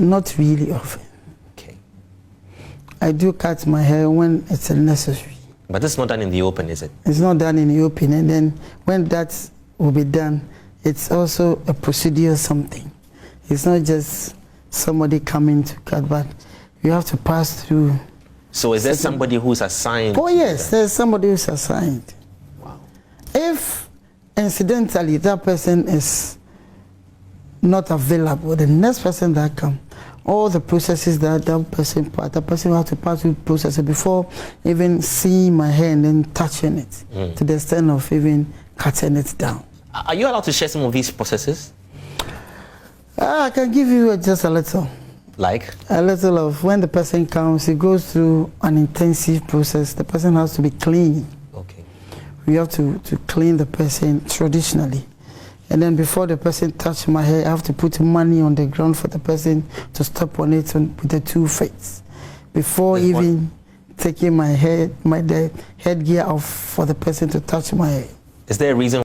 Not really often. Okay. I do cut my hair when it's necessary. But this is not done in the open, is it? It's not done in the open, and then when that will be done, it's also a procedure something. It's not just somebody coming to cut, but you have to pass through. So is there somebody who's assigned? Oh yes, there's somebody who's assigned. Wow. If incidentally that person is not available, the next person that comes, all the processes that the person will have to pass through processes before even seeing my hair and then touching it to the extent of even cutting it down. Are you allowed to share some of these processes? I can give you just a little. Like? A little of when the person comes, he goes through an intensive process. The person has to be clean. Okay. We have to clean the person traditionally. And then before the person touch my hair, I have to put money on the ground for the person to step on it with the 2 feet. Before even taking my headgear off for the person to touch my hair. Is there a reason